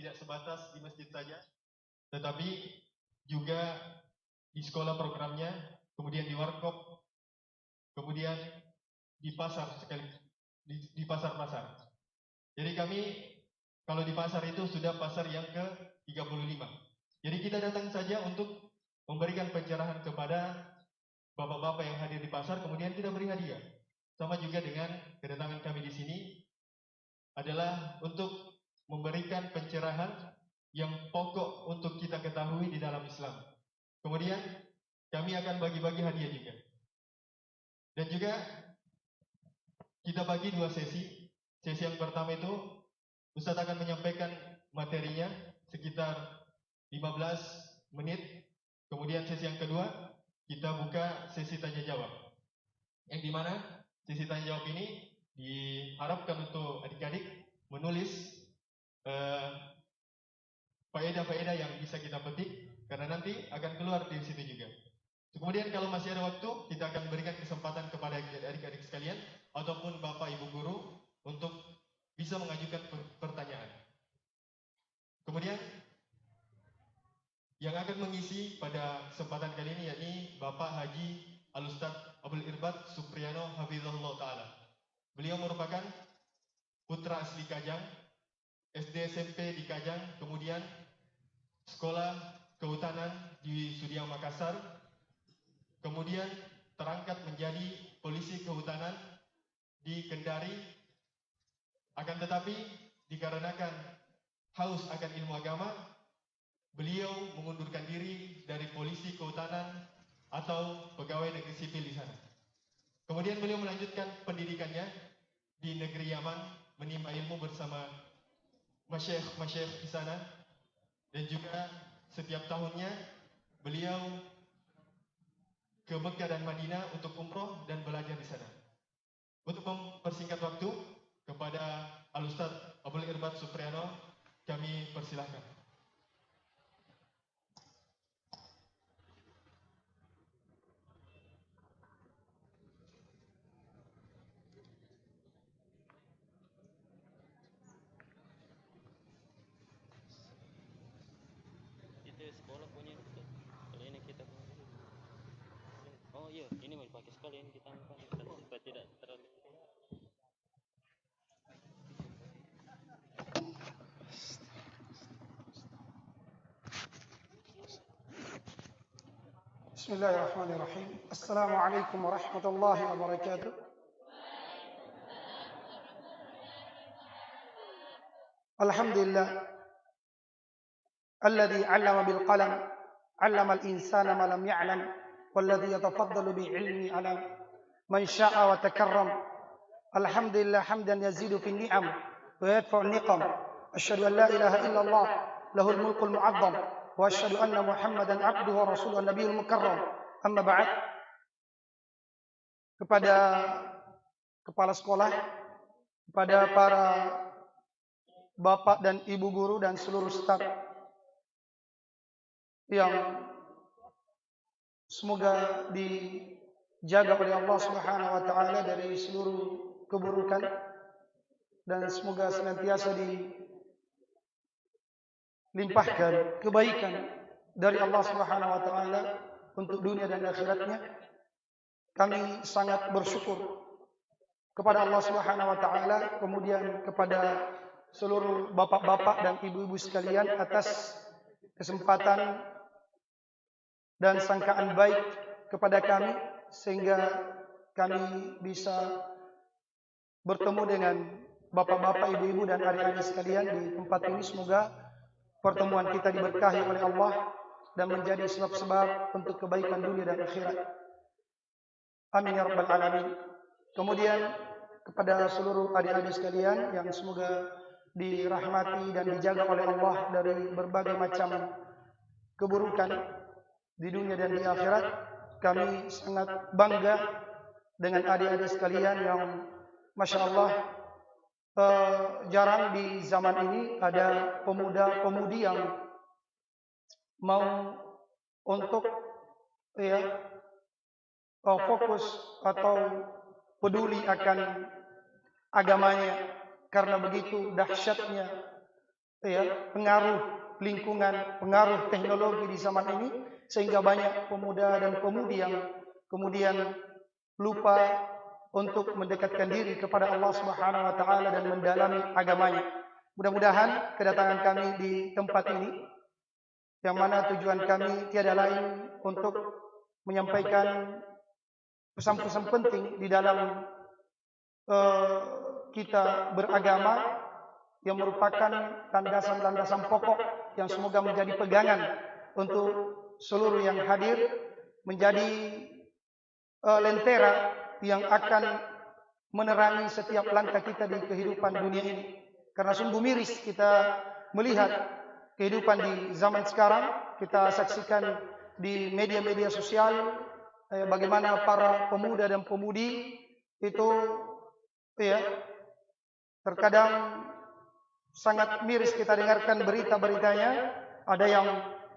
tidak sebatas di masjid saja, tetapi juga di sekolah programnya, kemudian di warkop, kemudian di pasar sekali, di pasar-pasar. Jadi kami kalau di pasar itu sudah pasar yang ke-35. Jadi kita datang saja untuk memberikan pencerahan kepada bapak-bapak yang hadir di pasar, kemudian kita beri hadiah. Sama juga dengan kedatangan kami di sini adalah untuk memberikan pencerahan yang pokok untuk kita ketahui di dalam Islam. Kemudian kami akan bagi-bagi hadiah juga. Dan juga kita bagi dua sesi. Sesi yang pertama itu Ustaz akan menyampaikan materinya sekitar 15 menit. Kemudian sesi yang kedua kita buka sesi tanya jawab. Yang dimana sesi tanya jawab ini diharapkan untuk adik-adik menulis faedah-faedah yang bisa kita petik, karena nanti akan keluar di situ juga. Kemudian kalau masih ada waktu, kita akan berikan kesempatan kepada adik-adik sekalian ataupun bapak ibu guru untuk bisa mengajukan pertanyaan. Kemudian yang akan mengisi pada kesempatan kali ini yakni Bapak Haji Al-Ustaz Abdul Irbad Supriyano Hafizahullah Ta'ala. Beliau merupakan putra asli Kajang, SD SMP di Kajang, kemudian sekolah kehutanan di Sudiang Makassar, kemudian terangkat menjadi polisi kehutanan di Kendari. Akan tetapi dikarenakan haus akan ilmu agama, beliau mengundurkan diri dari polisi kehutanan atau pegawai negeri sipil di sana. Kemudian beliau melanjutkan pendidikannya di negeri Yaman, menimba ilmu bersama masyayikh di sana, dan juga setiap tahunnya beliau ke Mekah dan Madinah untuk umroh dan belajar di sana. Untuk mempersingkat waktu, kepada Al-Ustaz Abdul Irbad Supriyano kami persilahkan. Itu sekolah punya itu. Kalau ini kita punya. Oh iya, ini mau dipakai sekali, ini kita supaya tidak terlalu. Bismillahirrahmanirrahim. Assalamualaikum warahmatullahi wabarakatuh. Alhamdulillah alladhi 'allama bil qalam 'allama al insana ma lam ya'lam walladhi yatafaddalu bi 'ilmi 'ala man syaa wa takarram. Alhamdulillah hamdan yazidu fi ni'am wa yadfa'u niqam. Asyhadu an la ilaha illallah lahul mulkul mu'azzam wa asyhadu anna Muhammadan 'abduhu wa rasuluhu nabiyul mukarram. Amma ba'd. Kepada kepala sekolah, kepada para bapak dan ibu guru dan seluruh staf yang semoga dijaga oleh Allah Subhanahu wa taala dari seluruh keburukan dan semoga senantiasa dilimpahkan kebaikan dari Allah Subhanahu wa taala untuk dunia dan akhiratnya. Kami sangat bersyukur kepada Allah Subhanahu wa taala, kemudian kepada seluruh bapak-bapak dan ibu-ibu sekalian atas kesempatan dan sangkaan baik kepada kami sehingga kami bisa bertemu dengan bapak-bapak, ibu-ibu dan adik-adik sekalian di tempat ini. Semoga pertemuan kita diberkahi oleh Allah dan menjadi sebab-sebab untuk kebaikan dunia dan akhirat. Amin ya rabbal alamin. Kemudian kepada seluruh adik-adik sekalian yang semoga dirahmati dan dijaga oleh Allah dari berbagai macam keburukan di dunia dan di akhirat, kami sangat bangga dengan adik-adik sekalian yang Masya Allah jarang di zaman ini ada pemuda-pemudi yang mau untuk fokus atau peduli akan agamanya, karena begitu dahsyatnya pengaruh lingkungan, pengaruh teknologi di zaman ini, sehingga banyak pemuda dan pemudi yang kemudian lupa untuk mendekatkan diri kepada Allah Subhanahu wa taala dan mendalami agamanya. Mudah-mudahan kedatangan kami di tempat ini, yang mana tujuan kami tiada lain untuk menyampaikan pesan-pesan penting di dalam kita beragama, yang merupakan landasan-landasan pokok yang semoga menjadi pegangan untuk seluruh yang hadir, menjadi lentera yang akan menerangi setiap langkah kita di kehidupan dunia ini. Karena sungguh miris kita melihat kehidupan di zaman sekarang. Kita saksikan di media-media sosial bagaimana para pemuda dan pemudi itu terkadang sangat miris kita dengarkan berita-beritanya. Ada yang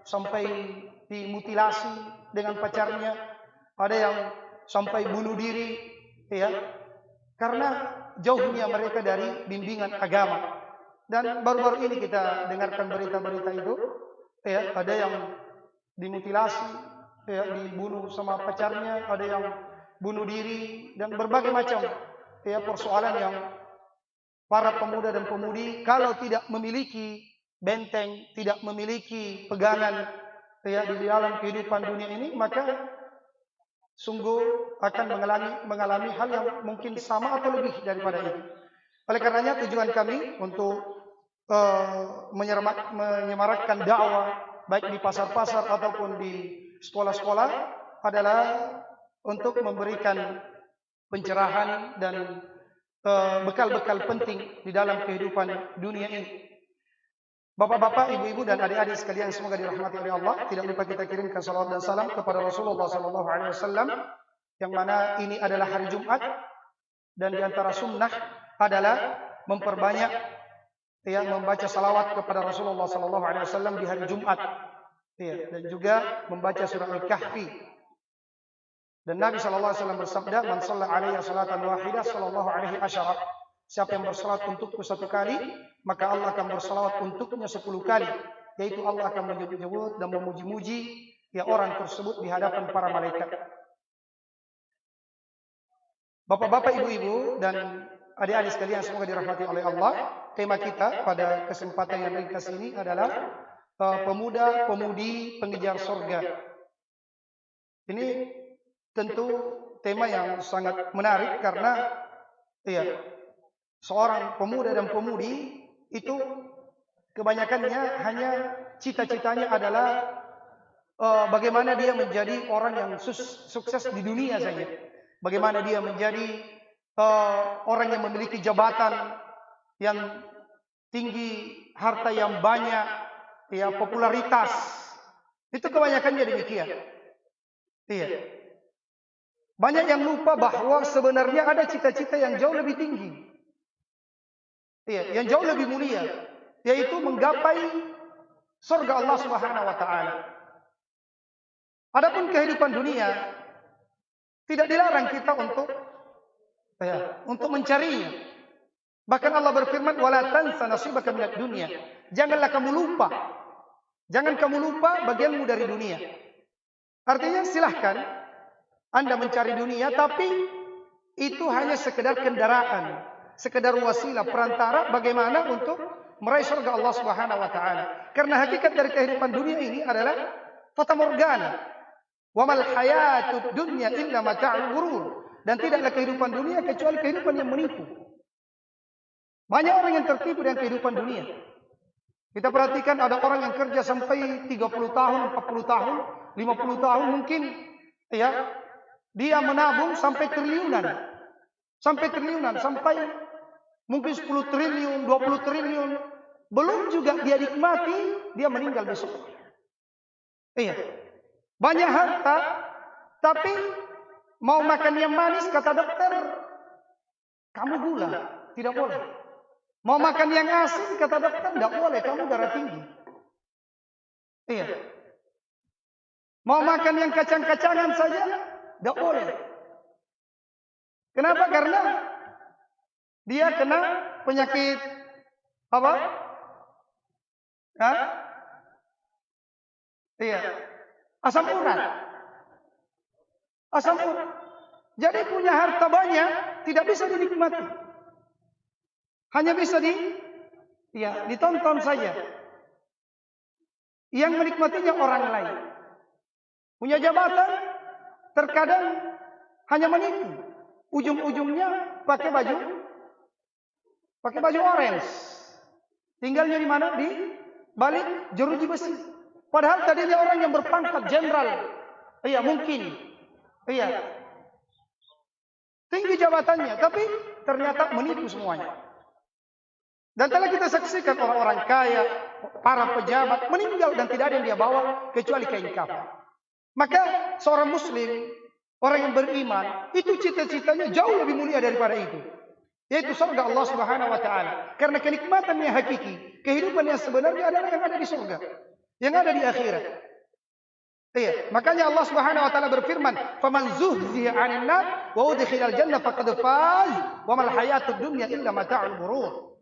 sampai dimutilasi dengan pacarnya, ada yang sampai bunuh diri, karena jauhnya mereka dari bimbingan agama. Dan baru-baru ini kita dengarkan berita-berita itu, ada yang dimutilasi, dibunuh sama pacarnya, ada yang bunuh diri, dan berbagai macam persoalan yang para pemuda dan pemudi kalau tidak memiliki benteng, tidak memiliki pegangan di dalam kehidupan dunia ini, maka sungguh akan mengalami hal yang mungkin sama atau lebih daripada itu. Oleh karenanya tujuan kami untuk menyemarakkan dakwah baik di pasar-pasar ataupun di sekolah-sekolah adalah untuk memberikan pencerahan dan bekal-bekal penting di dalam kehidupan dunia ini. Bapak-bapak, ibu-ibu dan adik-adik sekalian semoga dirahmati oleh Allah. Tidak lupa kita kirimkan salawat dan salam kepada Rasulullah SAW, yang mana ini adalah hari Jumat, dan di antara sunnah adalah memperbanyak membaca salawat kepada Rasulullah SAW di hari Jumat, dan juga membaca surah Al-Kahfi. Dan Nabi SAW bersabda, "Man shalla alaiya salatan wahidah sallallahu alaihi asyara." Siapa yang bersalat untukku satu kali, maka Allah akan bersalawat untuknya 10 kali. Yaitu Allah akan menyebut dan memuji-muji orang tersebut di hadapan para malaikat. Bapak-bapak, ibu-ibu dan adik-adik sekalian semoga dirahmati oleh Allah. Tema kita pada kesempatan yang ringkas ini adalah pemuda-pemudi pengejar surga. Ini tentu tema yang sangat menarik karena seorang pemuda dan pemudi itu kebanyakannya hanya cita-citanya adalah bagaimana dia menjadi orang yang sukses di dunia saja. Bagaimana dia menjadi orang yang memiliki jabatan yang tinggi, harta yang banyak, popularitas. Itu kebanyakannya demikian. Banyak yang lupa bahwa sebenarnya ada cita-cita yang jauh lebih tinggi, yang jauh lebih mulia, yaitu menggapai surga Allah Subhanahu wa taala. Adapun kehidupan dunia tidak dilarang kita untuk mencarinya. Bahkan Allah berfirman, "Wala tansa nasibaka minad dunya." Janganlah kamu lupa. Jangan kamu lupa bagianmu dari dunia. Artinya silahkan Anda mencari dunia, tapi itu hanya sekedar kendaraan, sekedar wasilah perantara bagaimana untuk meraih surga Allah Subhanahu wa taala. Karena hakikat dari kehidupan dunia ini adalah fata morgana. Wa mal hayatud dunya illa mata'ul ghurur. Dan tidaklah kehidupan dunia kecuali kehidupan yang menipu. Banyak orang yang tertipu dengan kehidupan dunia. Kita perhatikan ada orang yang kerja sampai 30 tahun, 40 tahun, 50 tahun mungkin dia menabung sampai triliunan. Sampai mungkin 10 triliun, 20 triliun. Belum juga dia nikmati, dia meninggal besok. Banyak harta, tapi mau makan yang manis, kata dokter, kamu gula, tidak boleh. Mau makan yang asin, kata dokter, tidak boleh, kamu darah tinggi. Mau makan yang kacang-kacangan saja, tidak boleh. Kenapa? Karena dia kena penyakit Hah? Iya. Asam urat. Asam urat. Jadi punya harta banyak tidak bisa dinikmati. Hanya bisa ditonton saja. Yang menikmatinya orang lain. Punya jabatan terkadang hanya menipu. Ujung-ujungnya pakai baju orange. Tinggalnya di mana? Di balik jeruji besi. Padahal tadinya orang yang berpangkat jenderal. Iya, mungkin. Iya. Tinggi jabatannya, tapi ternyata menipu semuanya. Dan telah kita saksikan orang-orang kaya, para pejabat meninggal dan tidak ada yang dia bawa kecuali kain kafan. Maka seorang muslim, orang yang beriman, itu cita-citanya jauh lebih mulia daripada itu. Yaitu surga Allah Subhanahu wa taala. Karena kenikmatan yang hakiki, kehidupan yang sebenarnya adalah yang ada di surga, yang ada di akhirat. Iya, makanya Allah Subhanahu wa taala berfirman, "Faman zuhziha 'anil nar wa udkhilal jannah faqad faz, wa mal hayatud dunya illa mata'ul ghurur."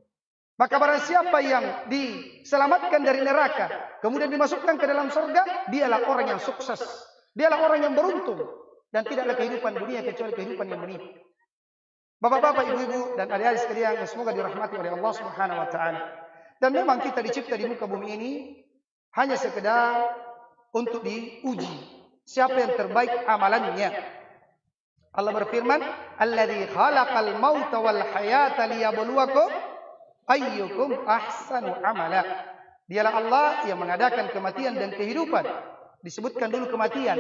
Maka barang siapa yang diselamatkan dari neraka, kemudian dimasukkan ke dalam surga, dialah orang yang sukses. Dialah orang yang beruntung dan tidaklah kehidupan dunia kecuali kehidupan yang menipu. Bapak-bapak, ibu-ibu dan adik-adik sekalian yang semoga dirahmati oleh Allah Subhanahu wa taala. Dan memang kita dicipta di muka bumi ini hanya sekedar untuk diuji siapa yang terbaik amalannya. Allah berfirman, "Alladzi khalaqal mauta wal hayata liyabluwakum ayyukum ahsanu amala." Dialah Allah yang mengadakan kematian dan kehidupan. Disebutkan dulu kematian.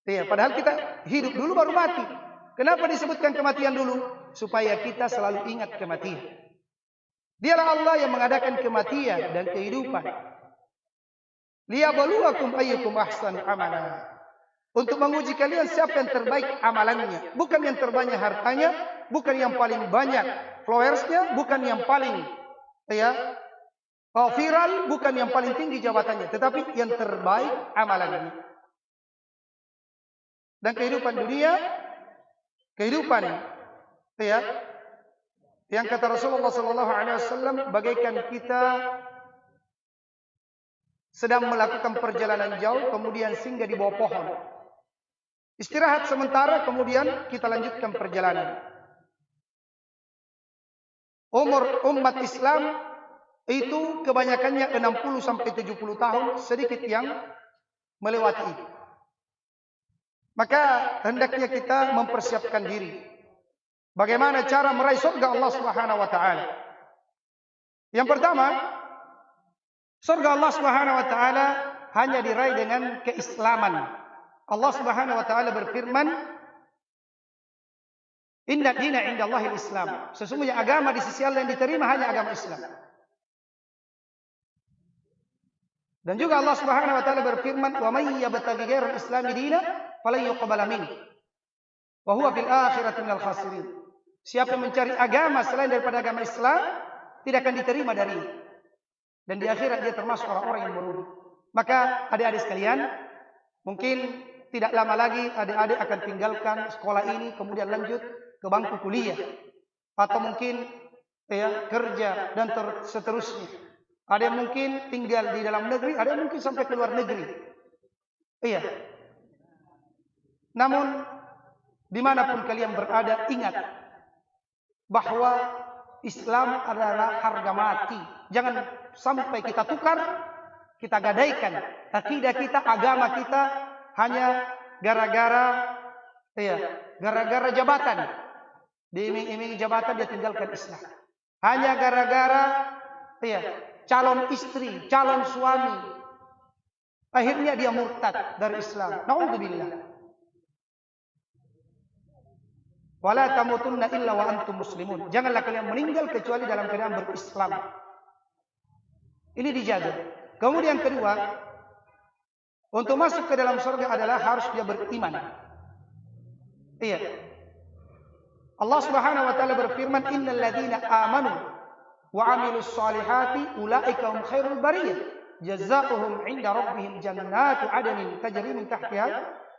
Ya, padahal kita hidup dulu baru mati. Kenapa disebutkan kematian dulu? Supaya kita selalu ingat kematian. Dialah Allah yang mengadakan kematian dan kehidupan. Liyabluwakum ayyukum ahsanu amala. Untuk menguji kalian siapa yang terbaik amalannya. Bukan yang terbanyak hartanya, bukan yang paling banyak followersnya, bukan yang paling viral, bukan yang paling tinggi jabatannya, tetapi yang terbaik amalannya. Dan kehidupan dunia, kehidupan yang kata Rasulullah SAW, bagaikan kita sedang melakukan perjalanan jauh, kemudian singgah di bawah pohon. Istirahat sementara, kemudian kita lanjutkan perjalanan. Umur umat Islam itu kebanyakannya 60-70 tahun, sedikit yang melewati itu. Maka hendaknya kita mempersiapkan diri. Bagaimana cara meraih surga Allah Subhanahu wa taala? Yang pertama, surga Allah Subhanahu wa taala hanya diraih dengan keislaman. Allah Subhanahu wa taala berfirman, "Inna dina 'indallahil Islam." Sesungguhnya agama di sisi Allah yang diterima hanya agama Islam. Dan juga Allah Subhanahu wa taala berfirman, "Wa may yabtaghi ghairal islami dinan falan yuqbala minhu wa huwa fil akhirati minal khasirin." Siapa yang mencari agama selain daripada agama Islam, tidak akan diterima dari. Dan di akhirat dia termasuk orang-orang yang merugi. Maka adik-adik sekalian, mungkin tidak lama lagi adik-adik akan tinggalkan sekolah ini, kemudian lanjut ke bangku kuliah. Atau mungkin kerja dan seterusnya. Ada yang mungkin tinggal di dalam negeri, ada yang mungkin sampai ke luar negeri. Iya. Namun, dimanapun kalian berada, ingat bahwa Islam adalah harga mati. Jangan sampai kita tukar, kita gadaikan akidah kita, agama kita hanya gara-gara jabatan. Diiming-iming jabatan dia tinggalkan Islam. Hanya gara-gara calon istri, calon suami, akhirnya dia murtad dari Islam. Na'udzubillah. Wala tamutunna illa wa antum muslimun. Janganlah kalian meninggal kecuali dalam keadaan berislam. Ini dijaga. Kemudian kedua, untuk masuk ke dalam surga adalah harus dia beriman. Iya. Allah Subhanahu wa taala berfirman, "Innal ladzina amanu wa 'amilus solihati ulaika hum khairul bariyah. Jazaohum 'inda rabbihim jannatu 'adnin tajri min tahtiha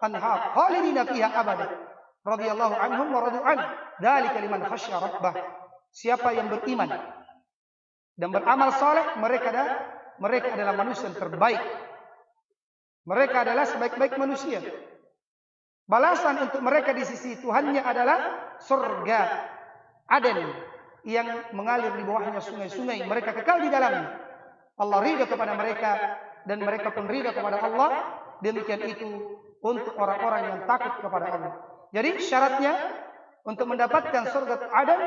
anhar khalidina fiha abada." Radhiyallahu anhum wa radu an. Dzalika liman khasyya rabbah. Siapa yang beriman dan beramal saleh, mereka mereka adalah manusia yang terbaik. Mereka adalah sebaik-baik manusia. Balasan untuk mereka di sisi Tuhannya adalah surga Aden yang mengalir di bawahnya sungai-sungai. Mereka kekal di dalamnya. Allah ridha kepada mereka dan mereka pun ridha kepada Allah. Demikian itu untuk orang-orang yang takut kepada Allah. Jadi syaratnya untuk mendapatkan surga Aden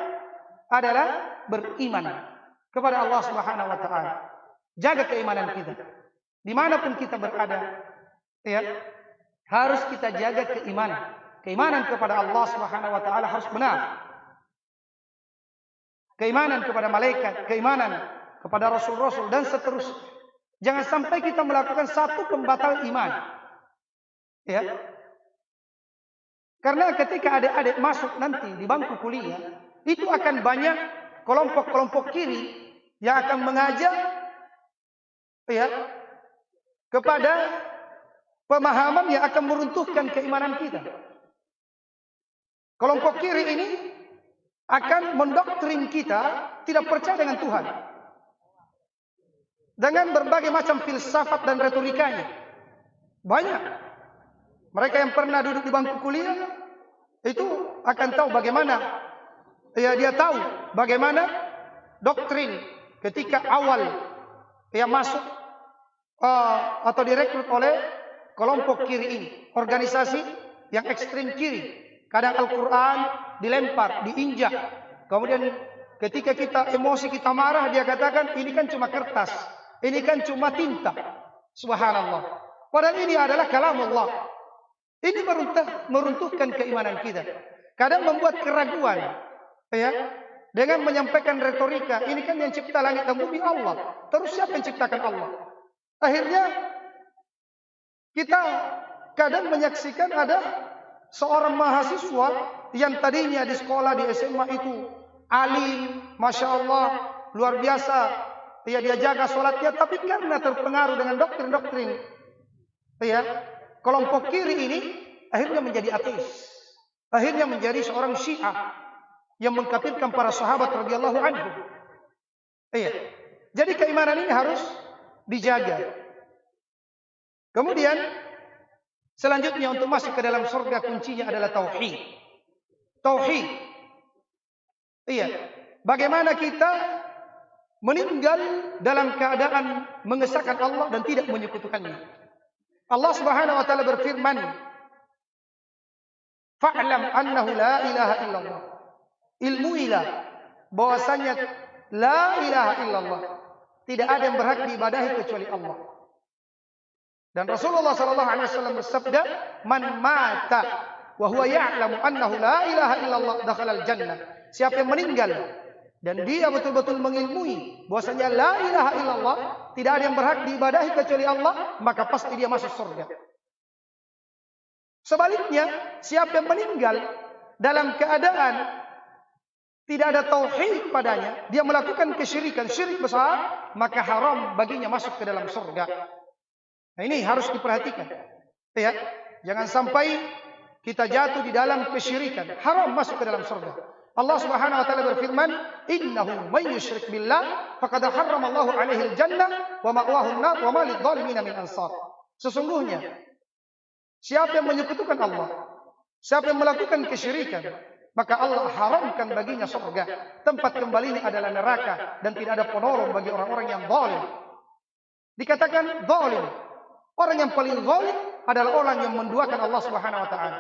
adalah beriman kepada Allah Subhanahu wa taala. Jaga keimanan kita. Dimanapun kita berada, ya, harus kita jaga keimanan. Keimanan kepada Allah Subhanahu wa taala harus benar. Keimanan kepada malaikat, keimanan kepada rasul-rasul dan seterusnya. Jangan sampai kita melakukan satu pembatal iman. Ya. Karena ketika adik-adik masuk nanti di bangku kuliah, itu akan banyak kelompok-kelompok kiri yang akan mengajak, ya, kepada pemahaman yang akan meruntuhkan keimanan kita. Kelompok kiri ini akan mendoktrin kita tidak percaya dengan Tuhan dengan berbagai macam filsafat dan retorikanya. Banyak mereka yang pernah duduk di bangku kuliah itu akan tahu bagaimana, ya, dia tahu bagaimana doktrin ketika awal dia masuk atau direkrut oleh kelompok kiri ini, organisasi yang ekstrim kiri. Kadang Al-Quran dilempar, diinjak. Kemudian ketika kita emosi, kita marah, dia katakan ini kan cuma kertas, ini kan cuma tinta. Subhanallah. Padahal ini adalah kalamullah. Ini meruntuhkan keimanan kita. Kadang membuat keraguan, ya, dengan menyampaikan retorika. Ini kan yang cipta langit dan bumi Allah. Terus siapa yang ciptakan Allah? Akhirnya kita kadang menyaksikan ada seorang mahasiswa yang tadinya di sekolah di SMA itu alim, masya Allah, luar biasa, ya, dia jaga sholatnya, tapi karena terpengaruh dengan doktrin-doktrin, ya, kelompok kiri ini, akhirnya menjadi ateis, akhirnya menjadi seorang Syiah yang mengkafirkan para sahabat radhiyallahu anhum. Iya, jadi keimanan ini harus dijaga. Kemudian selanjutnya untuk masuk ke dalam surga kuncinya adalah tauhid. Tauhid. Iya. Bagaimana kita meninggal dalam keadaan mengesahkan Allah dan tidak menyekutukannya. Allah Subhanahu wa taala berfirman, "Fa'lam annahu la ilaha illallah." Ilmuilah bahwasanya la ilaha illallah. Tidak ada yang berhak diibadahi kecuali Allah. Dan Rasulullah sallallahu alaihi wasallam bersabda, "Man mata wa huwa ya'lamu annahu la ilaha illallah dakhala al-jannah." Siapa yang meninggal dan dia betul-betul mengilmui bahwasanya la ilaha illallah, tidak ada yang berhak diibadahi kecuali Allah, maka pasti dia masuk surga. Sebaliknya, siapa yang meninggal dalam keadaan tidak ada tauhid padanya, dia melakukan kesyirikan, syirik besar, maka haram baginya masuk ke dalam surga. Nah, ini harus diperhatikan. Ya, jangan sampai kita jatuh di dalam kesyirikan, haram masuk ke dalam surga. Allah Subhanahu wa taala berfirman, "Innahu may yusyrik billah faqad harrama Allahu 'alaihi al-jannah wa ma'wahu an-nar wa ma lidh-dhalimin min ansar." Sesungguhnya siapa yang menyekutukan Allah, siapa yang melakukan kesyirikan, maka Allah haramkan baginya surga. Tempat kembalinya adalah neraka dan tidak ada penolong bagi orang-orang yang zalim. Dikatakan zalim. Orang yang paling zalim adalah orang yang menduakan Allah Subhanahu wa taala,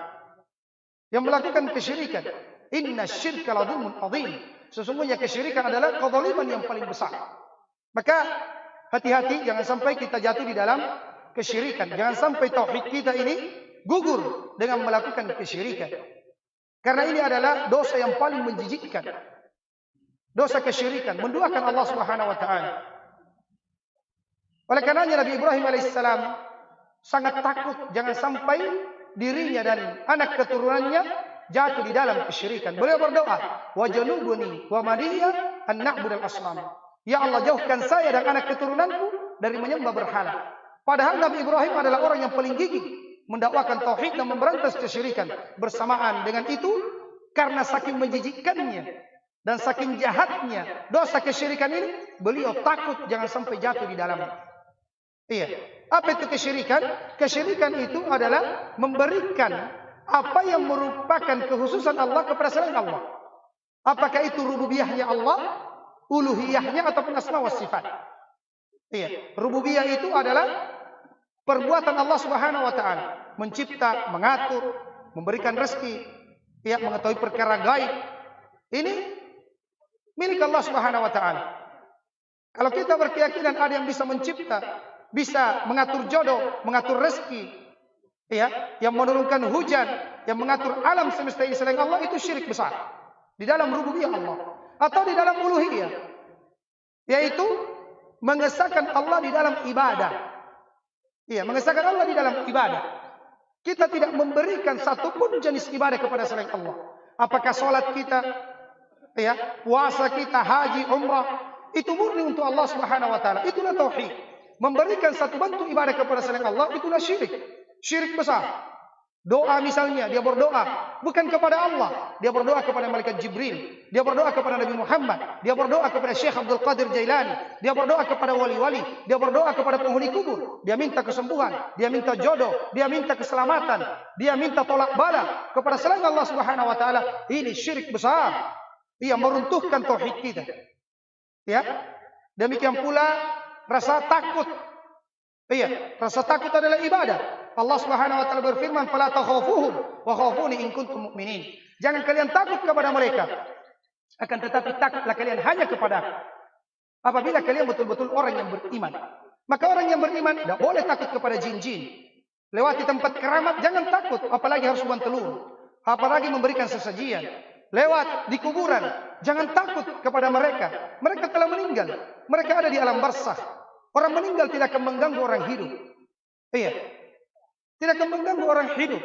yang melakukan kesyirikan. Inna syirka la dzulmun adzim. Sesungguhnya kesyirikan adalah kezaliman yang paling besar. Maka hati-hati jangan sampai kita jatuh di dalam kesyirikan. Jangan sampai tauhid kita ini gugur dengan melakukan kesyirikan. Karena ini adalah dosa yang paling menjijikkan. Dosa kesyirikan, menduakan Allah Subhanahu wa taala. Oleh karenanya Nabi Ibrahim alaihissalam sangat takut jangan sampai dirinya dan anak keturunannya jatuh di dalam kesyirikan. Beliau berdoa, "Wa janubuni wa maniya an na'budal asnam." Ya Allah, jauhkan saya dan anak keturunanku dari menyembah berhala. Padahal Nabi Ibrahim adalah orang yang paling gigih mendakwakan tauhid dan memberantas kesyirikan. Bersamaan dengan itu, karena saking menjijikkannya Dan saking jahatnya dosa kesyirikan ini, beliau takut jangan sampai jatuh di dalamnya. Iya. Apa itu kesyirikan? Kesyirikan itu adalah memberikan apa yang merupakan kekhususan Allah kepada selain Allah. Apakah itu rububiyahnya Allah, uluhiyahnya, ataupun asma wa sifat. Iya. Rububiyah itu adalah perbuatan Allah Subhanahu wa taala, mencipta, mengatur, memberikan rezeki, ya, mengetahui perkara gaib. Ini milik Allah Subhanahu wa taala. Kalau kita berkeyakinan ada yang bisa mencipta, bisa mengatur jodoh, mengatur rezeki, ya, yang menurunkan hujan, yang mengatur alam semesta ini selain Allah, itu syirik besar di dalam rububiyah Allah atau di dalam uluhiyah, yaitu mengesahkan Allah di dalam ibadah. Iya, mengesahkan Allah di dalam ibadah. Kita tidak memberikan satupun jenis ibadah kepada selain Allah. Apakah sholat kita, ya, puasa kita, haji, umrah, itu murni untuk Allah Subhanahu wa taala. Itulah tauhid. Memberikan satu bentuk ibadah kepada selain Allah, itulah syirik. Syirik besar. Doa misalnya, dia berdoa bukan kepada Allah, dia berdoa kepada malaikat Jibril, dia berdoa kepada Nabi Muhammad, dia berdoa kepada Syekh Abdul Qadir Jailani, dia berdoa kepada wali-wali, dia berdoa kepada penghuni kubur, dia minta kesembuhan, dia minta jodoh, dia minta keselamatan, dia minta tolak bala kepada selain Allah Subhanahu wa taala. Ini syirik besar. Ia meruntuhkan tauhid kita. Ya. Demikian pula rasa takut. Iya, rasa takut adalah ibadah. Allah Subhanahu wa taala berfirman, "Fala takhafuhum wa khafuni in kuntum mu'minin." Jangan kalian takut kepada mereka. Akan tetapi takutlah kalian hanya kepada Aku. Apabila kalian betul-betul orang yang beriman. Maka orang yang beriman tidak boleh takut kepada jin-jin. Lewati tempat keramat jangan takut, apalagi harus buang telur, apalagi memberikan sesajian. Lewat di kuburan jangan takut kepada mereka. Mereka telah meninggal. Mereka ada di alam barzakh. Orang meninggal tidak akan mengganggu orang hidup. Iya. Tidak akan mengganggu orang hidup.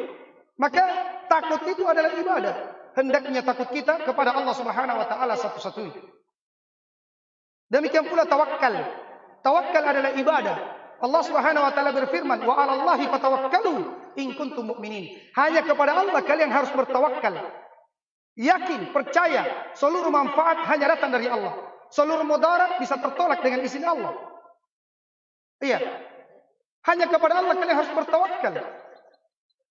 Maka takut itu adalah ibadah. Hendaknya takut kita kepada Allah Subhanahu wa taala satu-satunya. Demikian pula tawakal. Tawakal adalah ibadah. Allah Subhanahu wa taala berfirman, "Wa 'alallahi fatawakkalu in kuntum mu'minin." Hanya kepada Allah kalian harus bertawakal. Yakin, percaya, seluruh manfaat hanya datang dari Allah. Seluruh mudarat bisa tertolak dengan izin Allah. Iya. Hanya kepada Allah kalian harus bertawakal.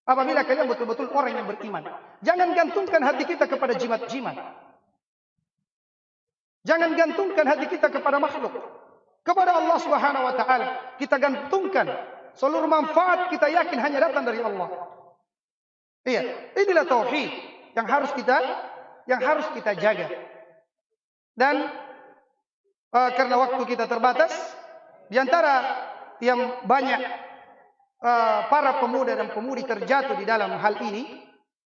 Apabila kalian betul-betul orang yang beriman. Jangan gantungkan hati kita kepada jimat-jimat. Jangan gantungkan hati kita kepada makhluk. Kepada Allah Subhanahu wa taala kita gantungkan. Seluruh manfaat kita yakin hanya datang dari Allah. Iya, inilah tauhid yang harus kita jaga. Dan karena waktu kita terbatas, di antara yang banyak para pemuda dan pemudi terjatuh di dalam hal ini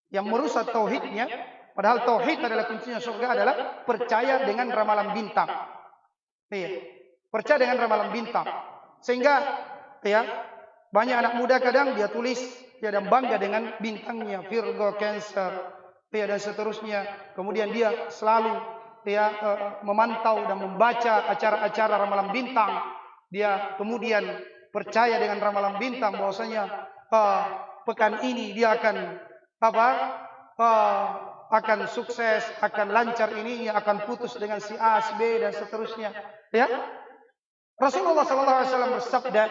yang merusak tauhidnya, padahal tauhid adalah kuncinya surga, adalah percaya dengan ramalan bintang. Iya, percaya dengan ramalan bintang. Sehingga ya, banyak anak muda kadang dia tulis dia dan bangga dengan bintangnya, Virgo, Cancer, ya, dan seterusnya. Kemudian dia selalu ya memantau dan membaca acara-acara ramalan bintang. Dia kemudian percaya dengan ramalan bintang bahwasanya pekan ini dia akan akan sukses, akan lancar ininya, akan putus dengan si A, si B dan seterusnya. Ya. Rasulullah SAW bersabda,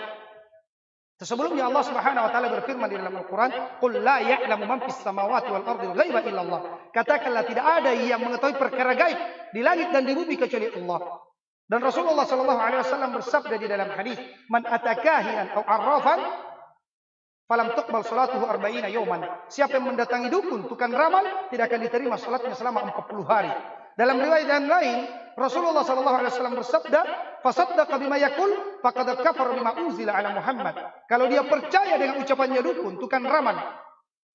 sebelumnya Allah Subhanahu wa taala berfirman di dalam Al-Qur'an, "Qul la ya'lamu man fis samawati wal ardi ghaiba illa Allah." Katakanlah tidak ada yang mengetahui perkara gaib di langit dan di bumi kecuali Allah. Dan Rasulullah SAW bersabda di dalam hadis, "Man atakahinan aw arrafan falam tuqbal salatuhu 40 yawman." Siapa yang mendatangi dukun, tukang ramal, tidak akan diterima salatnya selama 40 hari. Dalam riwayat yang lain, Rasulullah SAW bersabda, "Fasaddaqa bima yaqul faqad kafara bima unzila ala Muhammad." Kalau dia percaya dengan ucapannya dukun, tukang ramal,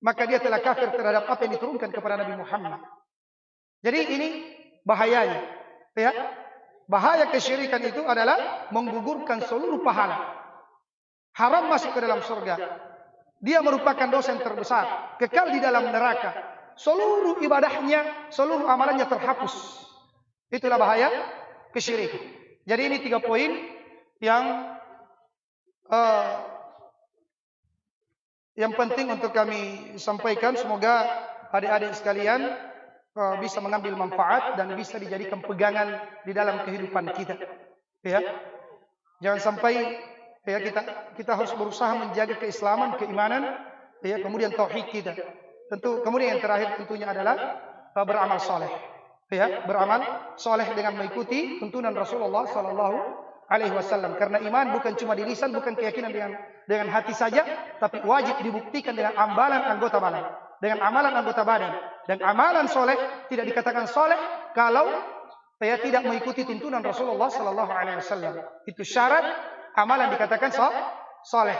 maka dia telah kafir terhadap apa yang diturunkan kepada Nabi Muhammad. Jadi ini bahayanya. Ya. Bahaya kesyirikan itu adalah menggugurkan seluruh pahala. Haram masuk ke dalam surga. Dia merupakan dosa yang terbesar. Kekal di dalam neraka. Seluruh ibadahnya, seluruh amalannya terhapus. Itulah bahaya kesyirikan. Jadi ini 3 poin yang penting untuk kami sampaikan. Semoga adik-adik sekalian bisa mengambil manfaat dan bisa dijadikan pegangan di dalam kehidupan kita. Ya, jangan sampai ya kita harus berusaha menjaga keislaman, keimanan, ya, kemudian tauhid kita. Tentu kemudian yang terakhir tentunya adalah beramal saleh. Ya, beramal saleh dengan mengikuti tuntunan Rasulullah sallallahu alaihi wasallam. Karena iman bukan cuma di lisan, bukan keyakinan dengan hati saja, tapi wajib dibuktikan dengan amalan anggota badan. Dengan amalan anggota badan. Dan amalan soleh tidak dikatakan soleh kalau saya tidak mengikuti tuntunan Rasulullah sallallahu alaihi wasallam. Itu syarat amalan dikatakan soleh.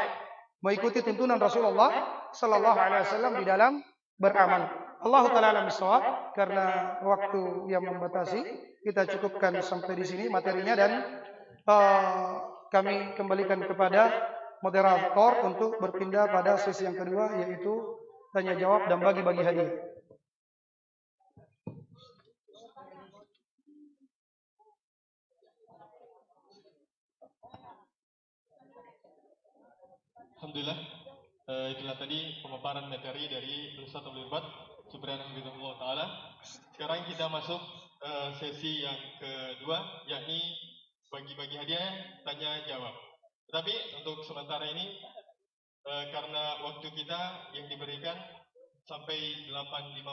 Mengikuti tuntunan Rasulullah sallallahu alaihi wasallam di dalam beramal. Allah taala alam bisawab, karena waktu yang membatasi, kita cukupkan sampai di sini materinya dan kami kembalikan kepada moderator untuk berpindah pada sesi yang kedua, yaitu tanya jawab dan bagi-bagi hadiah. Alhamdulillah, itulah tadi pemaparan materi dari Ustaz Abdul Ghafar Subhanallah Ta'ala. Sekarang kita masuk sesi yang kedua, yakni bagi-bagi hadiah, tanya jawab. Tetapi untuk sementara ini, karena waktu kita yang diberikan sampai 8.15,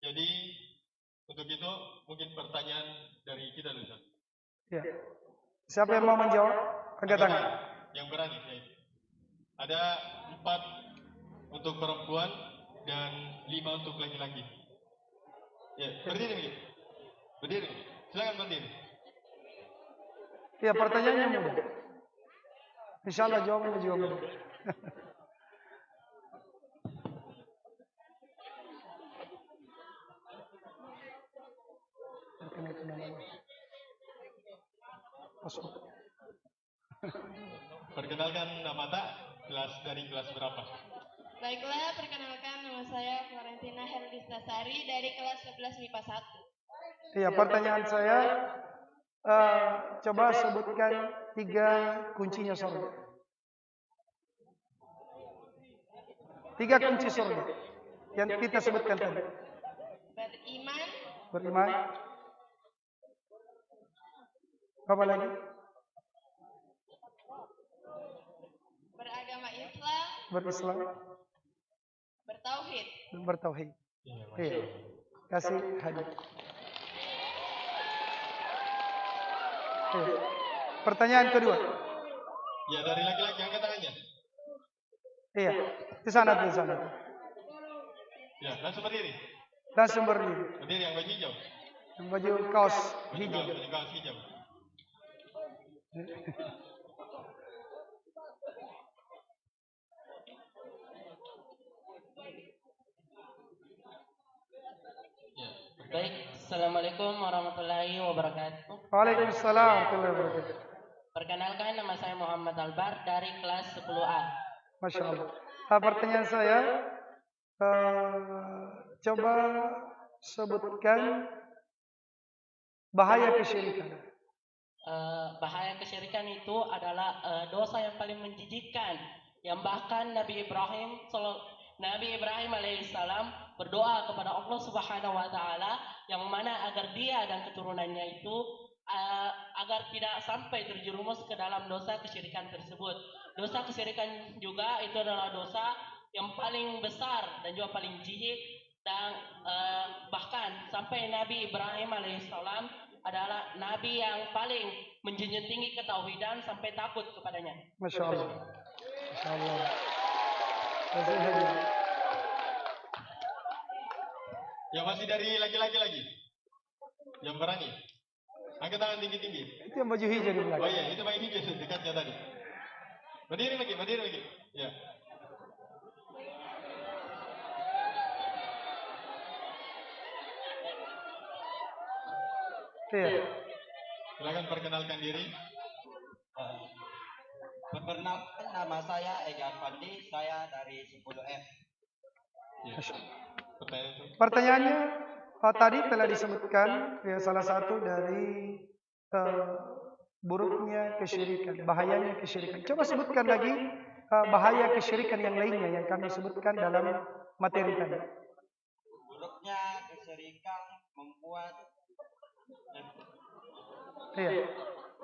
jadi untuk itu mungkin pertanyaan dari kita dulu. Ya. Siapa yang mau menjawab? Angkat tangan. Yang berani. Ya. Ada 4 untuk perempuan dan 5 untuk laki-laki. Ya, berdiri begitu. Berdiri. Silakan berdiri. Ya, pertanyaannya mudah. Insyaallah jawabannya juga mudah. Perkenalkan nama tak, dari kelas berapa? Baiklah, perkenalkan nama saya Florentina Herlistasari dari kelas 11 MIPA 1. Iya, pertanyaan saya, coba sebutkan 3 kuncinya surga. 3 kunci surga yang kita sebutkan tadi. Beriman. Apa lagi? Beragama Islam. Berislam. Bertauhid. Iya. Kasih hadiah. Iya. Pertanyaan kedua. Ya, dari laki-laki, angkat tangannya. Iya, di sana. Ya, langsung berdiri. Berdiri yang baju hijau. Yang baju kaos hijau. Baju kaos hijau. Baik, Assalamualaikum warahmatullahi wabarakatuh. Waalaikumsalam warahmatullahi wabarakatuh. Perkenalkan, nama saya Muhammad Albar dari kelas 10A. Masya Allah. Pertanyaan saya, coba sebutkan bahaya kesyirikan. Bahaya kesyirikan itu adalah dosa yang paling menjijikkan, yang bahkan Nabi Ibrahim alaihissalam berdoa kepada Allah Subhanahu wa taala yang mana agar dia dan keturunannya itu agar tidak sampai terjerumus ke dalam dosa kesyirikan tersebut. Dosa kesyirikan juga itu adalah dosa yang paling besar dan juga paling jijik, dan bahkan sampai Nabi Ibrahim alaihissalam adalah nabi yang paling menjunjung tinggi ketauhidan sampai takut kepadanya. Masya Allah. Masya Allah. Ya, masih dari laki-laki lagi. Yang berani. Angkat tangan tinggi-tinggi. Itu yang baju hijau di belakang. Oh iya, itu baju hijau dekatnya tadi. Berdiri lagi. Ya. Iya. Silakan perkenalkan diri. Perkenalkan, nama saya Ega Fandi, saya dari 10F. Ya. Pertanyaannya tadi telah disebutkan ya, salah satu dari buruknya kesyirikan, bahayanya kesyirikan. Coba sebutkan lagi bahaya kesyirikan yang lainnya yang kami sebutkan dalam materi tadi. Buruknya kesyirikan membuat Iya.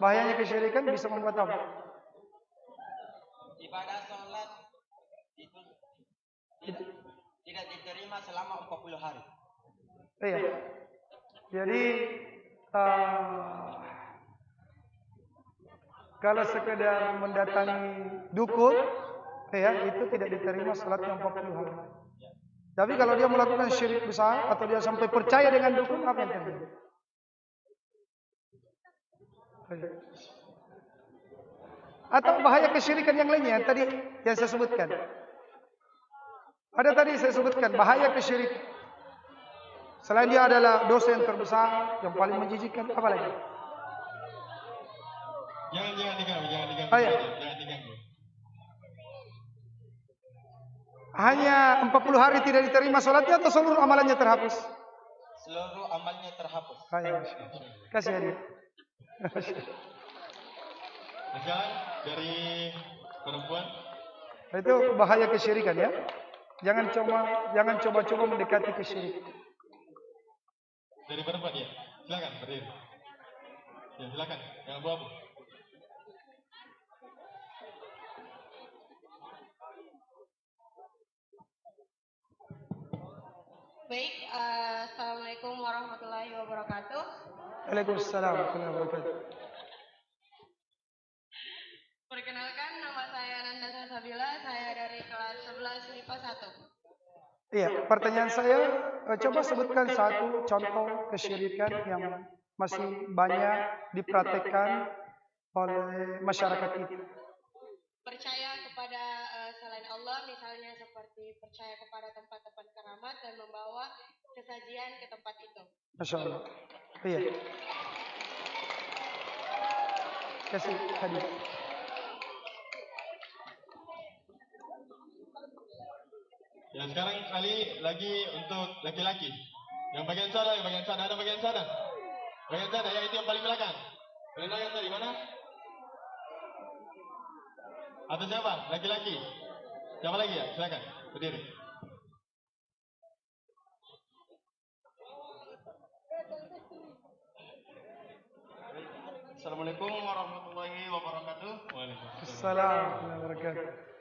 Bahayanya kesyirikan bisa membuat apa? ibadah sholat itu tidak diterima selama 40 hari. Iya. Jadi kalau sekedar mendatangi dukun, ya itu tidak diterima salatnya 40 hari. Tapi kalau dia melakukan syirik besar atau dia sampai percaya dengan dukun, apa yang terjadi? Atau bahaya kesyirikan yang lainnya tadi yang saya sebutkan. Ada tadi saya sebutkan bahaya kesyirikan. Selain dia adalah dosa yang terbesar, yang paling menjijikkan, apa lagi? Jangan diganggu, jangan diganggu. Ayo. Jangan diganggu. Hanya 40 hari tidak diterima sholatnya atau seluruh amalannya terhapus? Seluruh amalnya terhapus. Ayo. Kasih dia. Sekarang dari perempuan. Itu bahaya kesyirikan ya. Jangan coba-coba mendekati kesyirikan. Dari perempuan ya. Silakan berdiri. Ya silakan. Yang abu-abu. Baik, Assalamualaikum warahmatullahi wabarakatuh. Waalaikumsalam warahmatullahi wabarakatuh. Perkenalkan, nama saya Nanda Salsabila, saya dari kelas 11 MIPA 1. Iya, pertanyaan saya, coba sebutkan satu contoh kesyirikan yang masih banyak dipraktekkan oleh masyarakat kita. Percaya kepada selain Allah, misalnya seperti percaya kepada tempat-tempat keramat dan membawa kesajian ke tempat itu. Masya Allah. Iya. Kasih hadiah. Ya sekarang kali lagi untuk laki-laki. Yang bagian sana, ada bagian sana. Bagian sana, ya itu yang paling belakang. Paling belakang tadi mana? Atau siapa? Laki-laki. Siapa lagi ya? Silakan berdiri. Assalamualaikum warahmatullahi wabarakatuh. Assalamualaikum warahmatullahi wabarakatuh.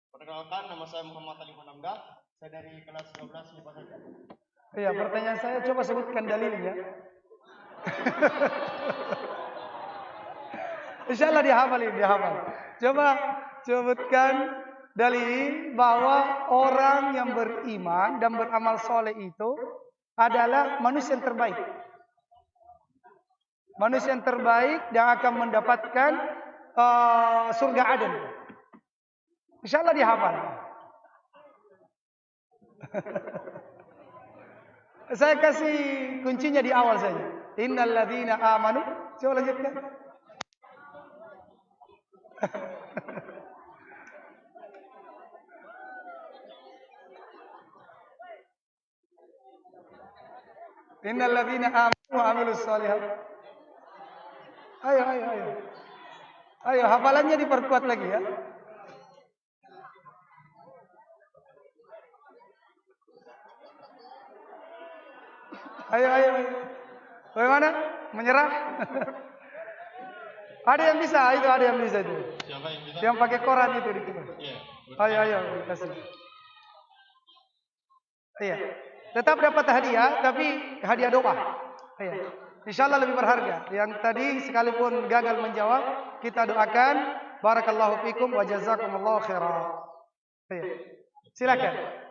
Perkenalkan, nama saya Muhammad Ali Manamda. Saya dari kelas 12 MIPA 1. Iya, pertanyaan saya coba sebutkan dalilnya. Insya Allah dihafal ini, dihafal. Coba sebutkan dalil bahwa orang yang beriman dan beramal soleh itu adalah manusia yang terbaik. Manusia yang terbaik yang akan mendapatkan surga Aden. Insya Allah dihafal. Saya kasih kuncinya di awal saja. Innal ladzina amanu. Coba lanjutkan. Innal ladzina amanu wa amilus shalihat. Ayo. Ayo, hafalannya diperkuat lagi ya. Ayo. Bagaimana? Menyerah? Ada yang bisa, itu ada yang bisa itu. Siapa yang bisa? Yang pakai koran itu di kita. Iya. Ayo, kasih. Iya. Tetap dapat hadiah, tapi hadiah doa. Iya. Insya Allah lebih berharga. Yang tadi sekalipun gagal menjawab, kita doakan. Barakallahu fikum wa jazakumullahu khairan. Iya. Silakan.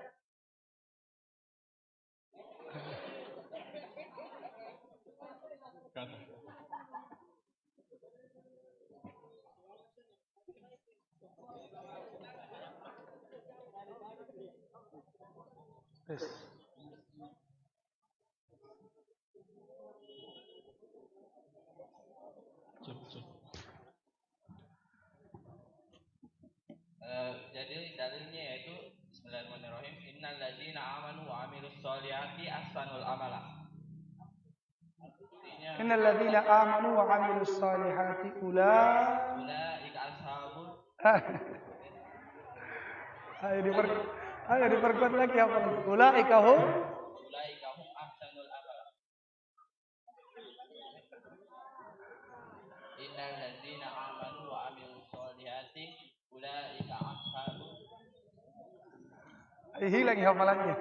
Yes. Jadi dalilnya yaitu Bismillahirrahmanirrahim. Innal ladzina amanu wa amilus sholihati ahsanul amala. Innal ladzina amanu wa amilus sholihati ulaika ashabul. Ayo diperkuat lagi apa? Ulaika hum ahsanul amala. Innal ladzina amanu wa amilus solihati ulaika ashabul Hilang hafalannya.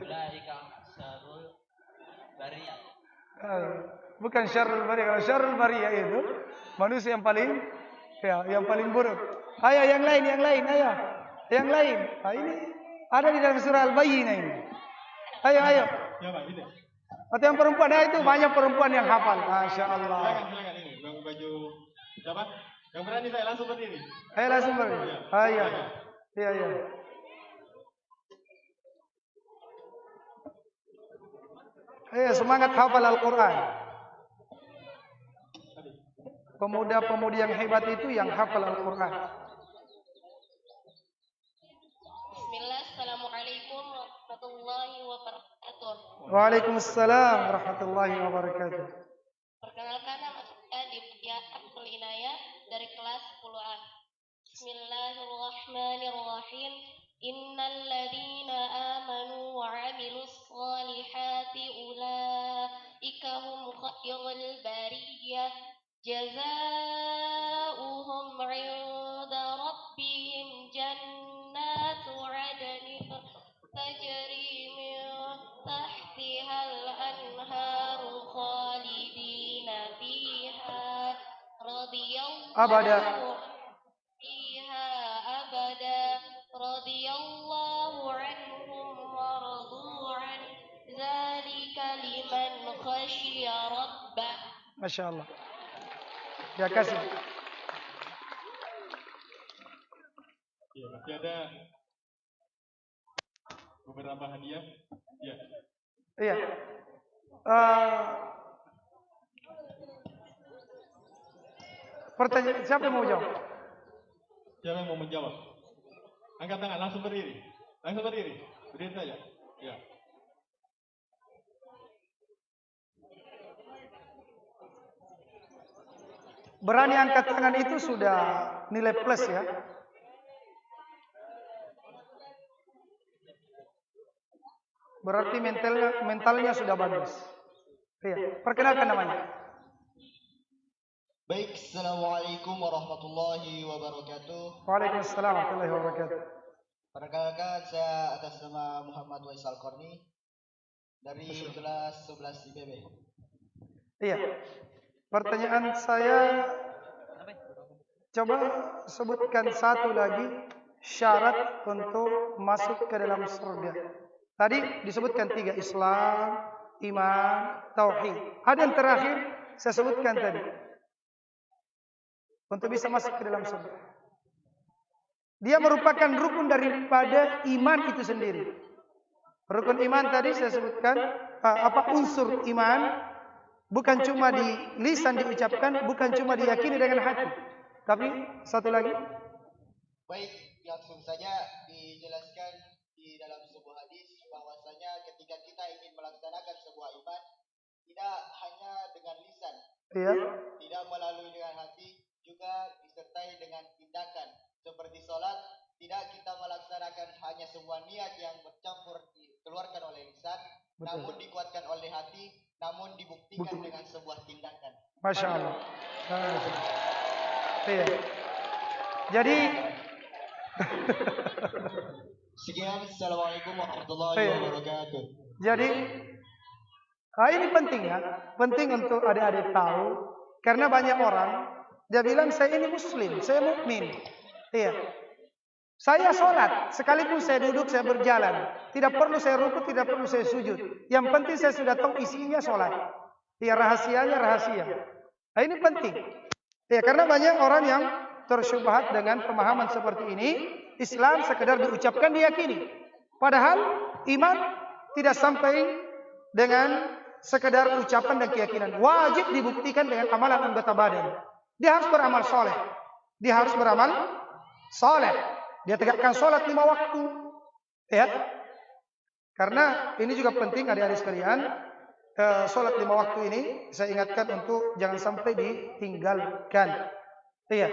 ulaika ashabul bariyah. Bukan syarrul bariyah. Kalau syarrul bariyah itu manusia yang paling buruk. Ayo yang lain, ayo. Yang lain. Nah, ini ada di dalam surah Al-Bayyinah ini. Ayo. Ya Pak, ini. Atau yang perempuan, itu banyak perempuan yang hafal. Masya Allah. Silakan ini, bang baju siapa? Yang berani saya langsung berdiri. Ayo langsung berdiri. Ayo. Iya. Ayo semangat hafal Al-Quran. Pemuda-pemudi yang hebat itu yang hafal Al-Quran. Bismillah, Assalamualaikum warahmatullahi wabarakatuh. Waalaikumsalam warahmatullahi wabarakatuh. Perkenalkan, nama saya Divya Abdul Inayah dari kelas 10A. Bismillahirrahmanirrahim. Innal ladzina amanu wa 'amilus solihati ulaika hum khairul bariyah. Jazaohum 'inda rabbihim jannatu 'adnin tajri min tahtihal anharu khalidina fiha radiyallahu Abada. radiyallahu anhum wa radu an dzalika liman khasyiya rabbah. Masya Allah. Ya kasih. Ya, masih ada beberapa hadiah. Ya. Iya. Pertanyaan siapa yang mau jawab? Siapa yang mau menjawab? Angkat tangan, langsung berdiri. Berdiri saja. Ya. Berani angkat tangan itu sudah nilai plus ya. Berarti mentalnya sudah bagus. Iya, perkenalkan namanya. Baik, Assalamualaikum warahmatullahi wabarakatuh. Waalaikumsalam warahmatullahi wabarakatuh. Perkenalkan, saya atas nama Muhammad Waisal Korni dari kelas 11 IPB. Iya. Pertanyaan saya, coba sebutkan satu lagi syarat untuk masuk ke dalam surga. Tadi disebutkan 3, Islam, iman, tauhid. Ada yang terakhir saya sebutkan tadi. Untuk bisa masuk ke dalam surga. Dia merupakan rukun daripada iman itu sendiri. Rukun iman tadi saya sebutkan unsur iman bukan cuma di lisan diucapkan, bukan cuma diyakini dengan hati. Tapi satu lagi. Baik, langsung saja dijelaskan di dalam sebuah hadis bahwasanya ketika kita ingin melaksanakan sebuah iman, tidak hanya dengan lisan, Iya. tidak melalui dengan hati, juga disertai dengan tindakan seperti sholat. Tidak kita melaksanakan hanya sebuah niat yang bercampur dikeluarkan oleh lisan, namun dikuatkan oleh hati, namun dibuktikan dengan sebuah tindakan. Masya Allah. Iya. Jadi sekian, Assalamualaikum warahmatullahi wabarakatuh. Jadi ini penting ya, penting untuk adik-adik tahu, karena banyak orang dia bilang saya ini muslim, saya mukmin. Iya. Saya sholat, sekalipun saya duduk, saya berjalan. Tidak perlu saya rukuk, tidak perlu saya sujud. Yang penting saya sudah tahu isinya sholat. Ya, rahasianya rahasia. Nah, ini penting. Ya, karena banyak orang yang tersyubhat dengan pemahaman seperti ini. Islam sekedar diucapkan, diyakini. Padahal iman tidak sampai dengan sekedar ucapan dan keyakinan. Wajib dibuktikan dengan amalan anggota badan. Dia harus beramal soleh. Dia harus beramal soleh. Dia tegakkan sholat 5 waktu. Ya. Karena ini juga penting adik-adik sekalian. Sholat 5 waktu ini saya ingatkan untuk jangan sampai ditinggalkan. Iya.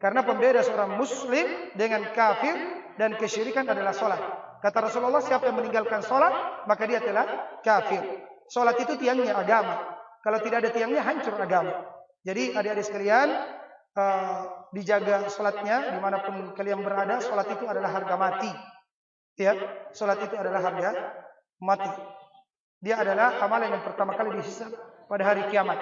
Karena pembeda seorang muslim dengan kafir dan kesyirikan adalah sholat. Kata Rasulullah, siapa yang meninggalkan sholat, maka dia telah kafir. Sholat itu tiangnya agama. Kalau tidak ada tiangnya, hancur agama. Jadi adik-adik sekalian, dijaga sholatnya dimanapun kalian berada. Sholat itu adalah harga mati. Ya, sholat itu adalah harga mati. Dia adalah amalan yang pertama kali dihisab pada hari kiamat.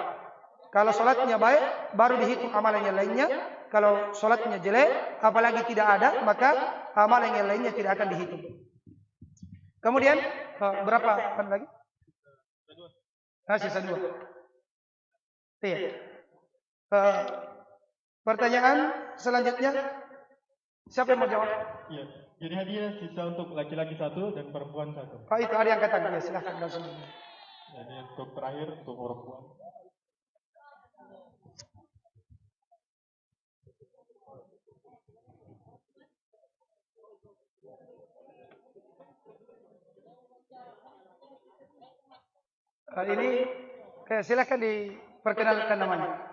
Kalau sholatnya baik, baru dihitung amalan yang lainnya. Kalau sholatnya jelek, apalagi tidak ada, maka amalan yang lainnya tidak akan dihitung. Kemudian berapa lagi? Sisa 2. Iya. Pertanyaan selanjutnya, siapa yang mau jawab? Iya. Jadi hadiah sisa untuk laki-laki 1 dan perempuan 1. Itu ada yang katakan. Ya, silahkan langsung. Jadi untuk terakhir untuk perempuan. Ini silakan diperkenalkan namanya.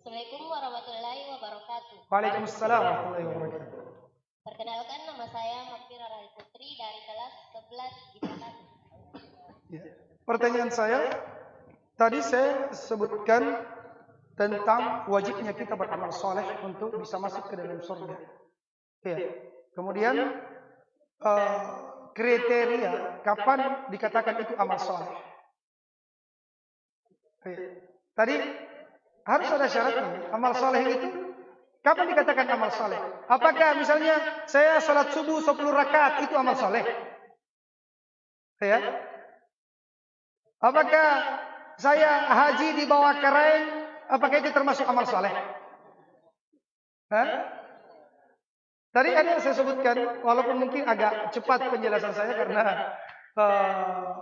Assalamualaikum warahmatullahi wabarakatuh. Waalaikumsalam warahmatullahi wabarakatuh. Perkenalkan, nama saya Makfira Rahel Putri dari kelas 11 IPA 1. Ya. Pertanyaan saya, tadi saya sebutkan tentang wajibnya kita beramal soleh untuk bisa masuk ke dalam surga. Ya. Kemudian kriteria kapan dikatakan itu amal soleh. Tadi harus ada syaratnya. Amal soleh itu kapan dikatakan amal soleh? Apakah misalnya saya sholat subuh 10 rakaat itu amal soleh? Ya. Apakah saya haji di bawah kerain, apakah itu termasuk amal soleh? Tadi ada yang saya sebutkan, walaupun mungkin agak cepat penjelasan saya karena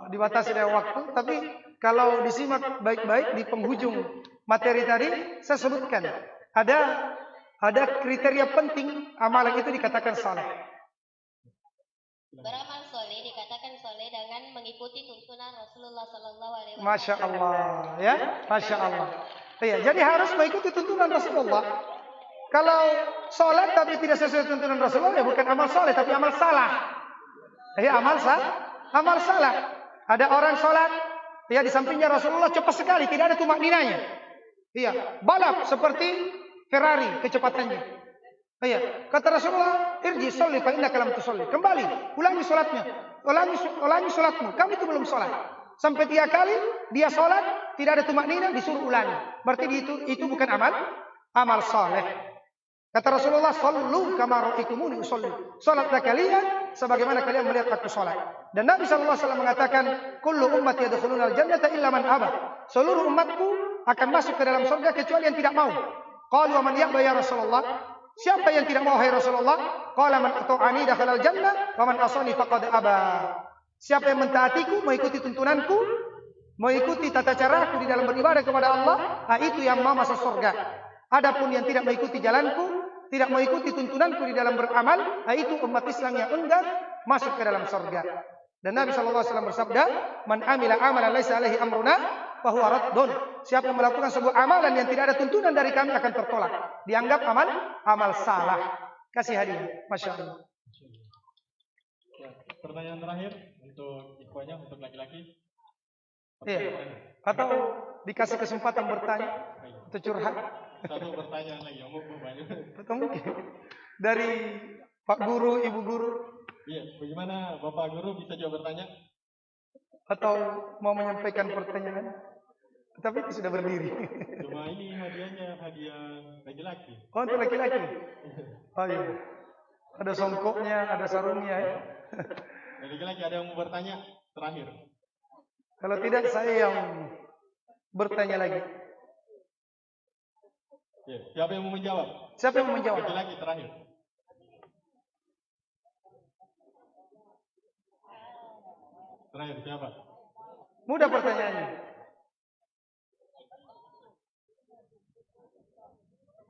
dibatasi dengan waktu, tapi kalau disimak baik-baik di penghujung materi tadi, saya sebutkan ada kriteria penting amalan itu dikatakan saleh. Beramal soleh dikatakan soleh dengan mengikuti tuntunan Rasulullah Sallallahu Alaihi Wasallam. Masya Allah, ya, Masya Allah. Ya, jadi harus mengikuti tuntunan Rasulullah. Kalau sholat tapi tidak sesuai tuntunan Rasulullah, ya bukan amal soleh, tapi amal salah. Ya, amal salah. Ada orang sholat, ya di sampingnya Rasulullah cepat sekali, tidak ada tumak ninanya. Iya, balap seperti Ferrari kecepatannya. Iya, kata Rasulullah, irji sholli fa innaka lam tusolli. Kembali, ulangi sholatnya, ulangi sholatmu. Kamu itu belum sholat. Sampai 3 kali dia sholat, tidak ada tumak nina, disuruh ulangi. Berarti itu bukan amal soleh. Kata Rasulullah, "Shallu kama ra'aitumuni usolli." Salatlah kalian sebagaimana kalian melihat aku salat. Dan Nabi sallallahu alaihi wasallam mengatakan, "Kullu ummati yadkhuluna al-jannata illa man aba." Seluruh umatku akan masuk ke dalam surga kecuali yang tidak mau. Qalu wa man ya'ba ya Rasulullah? Siapa yang tidak mau hai Rasulullah? Qala man ata'ani dakhala al-jannah wa man asani faqad aba. Siapa yang mentaatiku, mengikuti tuntunanku, mengikuti tata caraku di dalam beribadah kepada Allah, itu yang mau masuk surga. Adapun yang tidak mengikuti jalanku, tidak mengikuti tuntunanku di dalam beramal, itu umat Islam yang enggan masuk ke dalam surga. Dan Nabi SAW bersabda, "Man amila amalan laisa alaihi amruna, fahuwa raddun." Siapa yang melakukan sebuah amalan yang tidak ada tuntunan dari kami akan tertolak. Dianggap amal salah. Kasih hadiah. Masya Allah. Ya, pertanyaan terakhir untuk ikhwanya, untuk laki-laki. Iya. Atau dikasih kesempatan bertanya atau curhat. Satu pertanyaan lagi, yang mau banyak. Atau mungkin dari Pak Guru, Ibu Guru. Iya, bagaimana Bapak Guru bisa juga bertanya? Atau mau menyampaikan pertanyaan? Tapi itu sudah berdiri. Cuma ini hadiahnya, hadiah laki-laki. Oh, untuk laki-laki? Oh iya. Ada songkoknya, ada sarungnya ya. Dari laki-laki ada yang mau bertanya? Terakhir. Kalau tidak saya yang bertanya lagi. Ya, siapa yang mau menjawab? Siapa yang mau menjawab? Laki-laki terakhir. Terakhir siapa? Mudah pertanyaannya.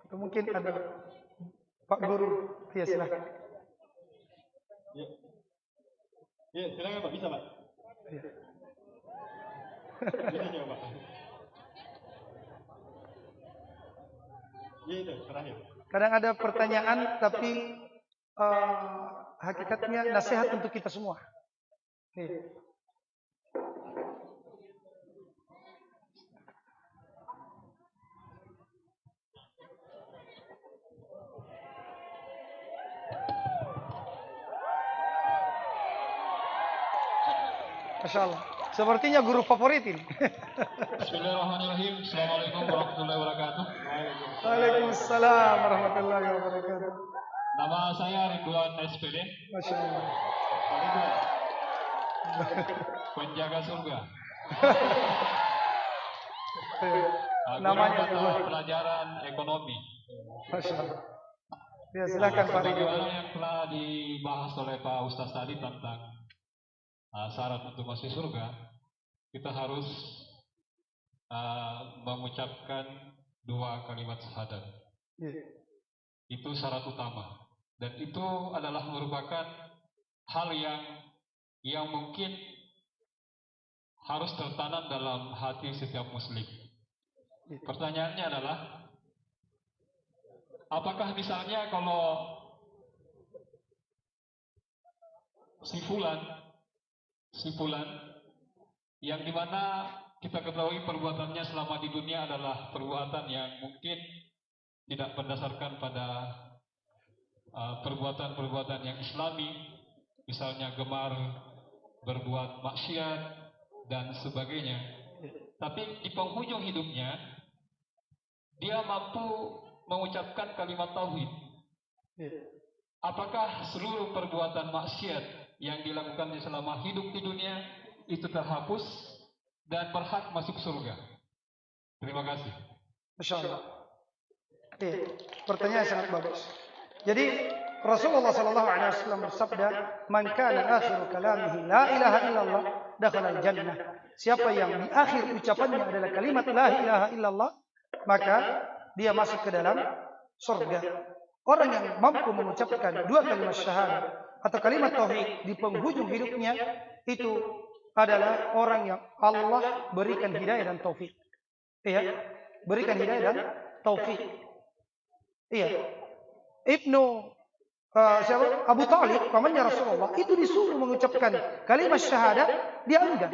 Atau mungkin ada Pak Guru. Ya silakan. Ya. Ya, silakan Pak, bisa Pak. Ya. Bisa jawab Pak. Ya itu terakhir. Kadang ada pertanyaan tapi hakikatnya nasihat untuk kita semua. Masya Allah. Sepertinya guru favorit ini. Bismillahirrahmanirrahim. Assalamualaikum warahmatullahi wabarakatuh. Waalaikumsalam warahmatullahi wabarakatuh. Nama saya Ridwan SPD. Masya Allah. Penjaga surga. Namanya guru mata pelajaran ekonomi. Masya Allah. Ya, silakan Pak Ridwan. Bagaimana yang telah dibahas oleh Pak Ustaz tadi tentang syarat untuk masuk surga, kita harus mengucapkan 2 kalimat syahadat. Itu syarat utama, dan itu adalah merupakan hal yang mungkin harus tertanam dalam hati setiap muslim. Pertanyaannya adalah, apakah misalnya kalau si fulan yang dimana kita ketahui perbuatannya selama di dunia adalah perbuatan yang mungkin tidak berdasarkan pada perbuatan-perbuatan yang islami, misalnya gemar berbuat maksiat dan sebagainya, tapi di penghujung hidupnya dia mampu mengucapkan kalimat tauhid. Apakah seluruh perbuatan maksiat yang dilakukannya selama hidup di dunia itu terhapus dan berhak masuk surga? Terima kasih. Masya Allah. Pertanyaan sangat bagus. Jadi Rasulullah SAW bersabda, "Man kana akhiru kalamihi la ilaha illallah, dakhala al-jannah." Siapa yang di akhir ucapannya adalah kalimat la ilaha illallah, maka dia masuk ke dalam surga. Orang yang mampu mengucapkan 2 kalimat syahadat atau kalimat tauhid di penghujung hidupnya, itu adalah orang yang Allah berikan hidayah dan taufik. Iya, berikan hidayah dan taufik. Iya. Abu Talib, pamannya Rasulullah, itu disuruh mengucapkan kalimat syahadat, dia enggan.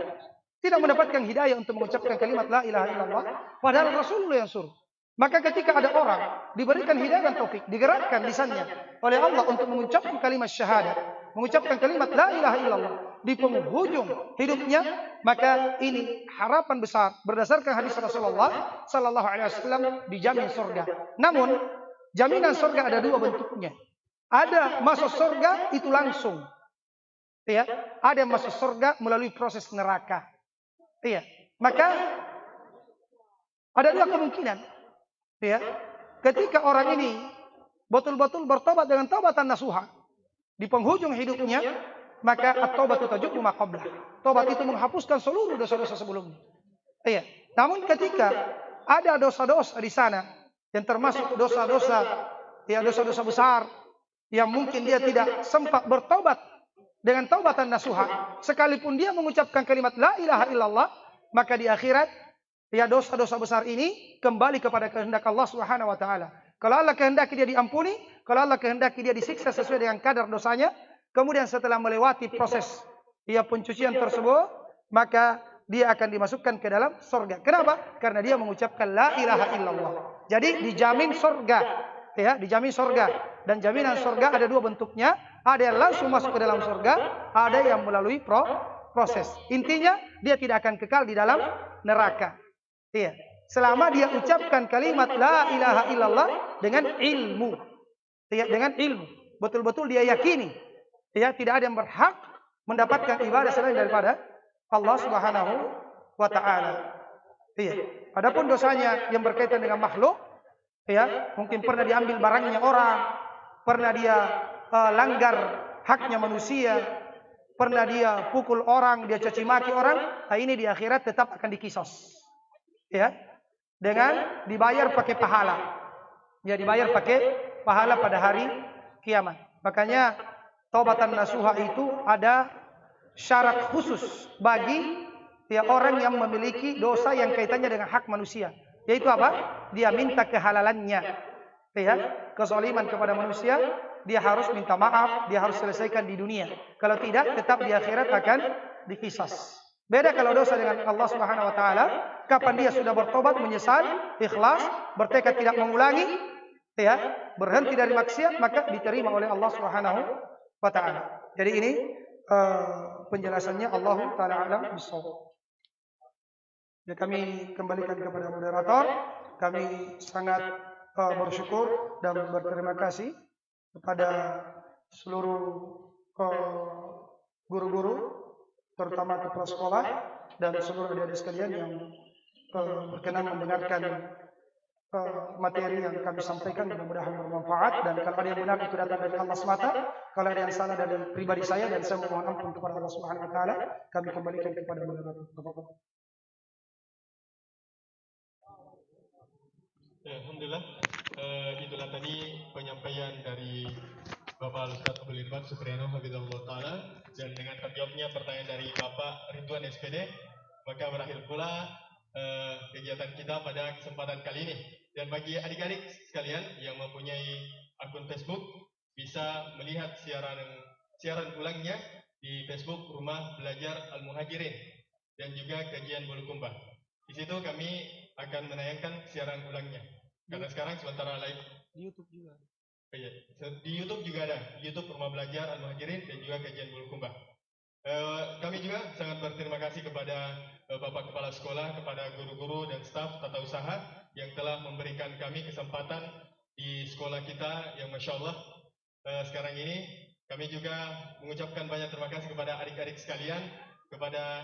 Tidak mendapatkan hidayah untuk mengucapkan kalimat la ilaha illallah, padahal Rasulullah yang suruh. Maka ketika ada orang diberikan hidayah dan taufik, digerakkan lisannya oleh Allah untuk mengucapkan kalimat syahadat, mengucapkan kalimat la ilaha illallah di penghujung hidupnya, maka ini harapan besar berdasarkan hadis Rasulullah sallallahu alaihi wasallam dijamin surga. Namun jaminan surga ada 2 bentuknya. Ada masuk surga itu langsung. Iya, ada masuk surga melalui proses neraka. Iya. Maka ada 2 kemungkinan. Ya, ketika orang ini betul-betul bertobat dengan taubatan nasuha di penghujung hidupnya, maka at-taubatu tajubbu ma qablah. Tobat itu menghapuskan seluruh dosa-dosa sebelumnya. Iya. Namun ketika ada dosa-dosa di sana yang termasuk dosa-dosa, ya dosa-dosa besar yang mungkin dia tidak sempat bertobat dengan taubatan nasuha, sekalipun dia mengucapkan kalimat la ilaha illallah, maka di akhirat ya dosa-dosa besar ini kembali kepada kehendak Allah Subhanahu wa taala. Kalau Allah kehendaki dia diampuni, kalau Allah kehendaki dia disiksa sesuai dengan kadar dosanya, kemudian setelah melewati proses pencucian tersebut, maka dia akan dimasukkan ke dalam surga. Kenapa? Karena dia mengucapkan la ilaha illallah. Jadi dijamin surga. Ya, dijamin surga. Dan jaminan surga ada 2 bentuknya. Ada yang langsung masuk ke dalam surga, ada yang melalui proses. Intinya dia tidak akan kekal di dalam neraka. Iya. Selama dia ucapkan kalimat la ilaha illallah dengan ilmu. Ya, dengan ilmu. Betul-betul dia yakini. Ya, tidak ada yang berhak mendapatkan ibadah selain daripada Allah Subhanahu wa taala. Iya. Adapun dosanya yang berkaitan dengan makhluk, ya, mungkin pernah diambil barangnya orang, pernah dia langgar haknya manusia, pernah dia pukul orang, dia caci maki orang, nah ini di akhirat tetap akan dikisos. Ya, dengan dibayar pakai pahala. Ya, dibayar pakai pahala pada hari kiamat. Makanya taubatan nasuha itu ada syarat khusus bagi orang yang memiliki dosa yang kaitannya dengan hak manusia. Yaitu apa? Dia minta kehalalannya. Ya, kezaliman kepada manusia, dia harus minta maaf, dia harus selesaikan di dunia. Kalau tidak, tetap di akhirat akan dikisas. Beda kalau dosa dengan Allah Subhanahu wa taala, kapan dia sudah bertobat, menyesal, ikhlas, bertekad tidak mengulangi, ya, berhenti dari maksiat, maka diterima oleh Allah Subhanahu wa taala. Jadi ini penjelasannya Allah taala alam bisawab. Ya, kami kembalikan kepada moderator. Kami sangat bersyukur dan berterima kasih kepada seluruh guru-guru, terutama kepala sekolah dan seluruh adik-adik sekalian yang berkenan mendengarkan materi yang kami sampaikan. Mudah-mudahan bermanfaat, dan kalau ada yang benar itu datang dari Allah semata, kalau ada yang salah dari pribadi saya, dan saya mohon ampun kepada Allah Subhanahu wa taala. Kami kembalikan kepada moderator. Alhamdulillah, itulah tadi penyampaian dari Bapak Ustadz Abdul Irfan Supriyono Hafizahullah Ta'ala, dan dengan terjawabnya pertanyaan dari Bapak Ridwan SPD, maka berakhir pula kegiatan kita pada kesempatan kali ini. Dan bagi adik-adik sekalian yang mempunyai akun Facebook, bisa melihat siaran ulangnya di Facebook Rumah Belajar Al-Muhajirin dan juga kajian Bulukumba. Di situ kami akan menayangkan siaran ulangnya. Karena sekarang sementara live Di YouTube juga. Iya, di YouTube juga ada, YouTube Rumah Belajar Al-Muhajirin dan juga kajian Bulukumba. Kami juga sangat berterima kasih kepada Bapak Kepala Sekolah, kepada guru-guru dan staf tata usaha yang telah memberikan kami kesempatan di sekolah kita yang Masya Allah sekarang ini. Kami juga mengucapkan banyak terima kasih kepada adik-adik sekalian, kepada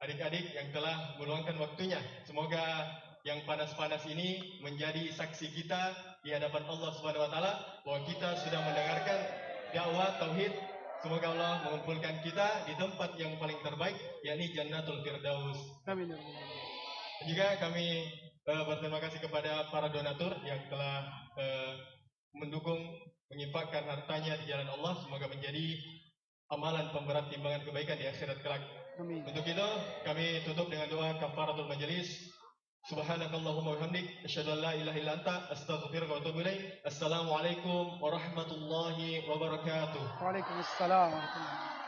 adik-adik yang telah meluangkan waktunya. Semoga yang panas-panas ini menjadi saksi kita di hadapan Allah Subhanahu wa taala bahwa kita sudah mendengarkan dakwah tauhid. Semoga Allah mengumpulkan kita di tempat yang paling terbaik, yakni Jannatul Firdaus. Amin. Juga kami berterima kasih kepada para donatur yang telah mendukung, menginfakkan hartanya di jalan Allah. Semoga menjadi amalan pemberat timbangan kebaikan di akhirat kelak. Amin. Untuk itu kami tutup dengan doa kafaratul majelis. Subhanakallahumma wa bihamdik asyhadu an la ilaha illa anta astaghfiruka wa atubu ilaik. Assalamualaikum warahmatullahi wabarakatuh. Waalaikumsalam warahmatullahi wabarakatuh.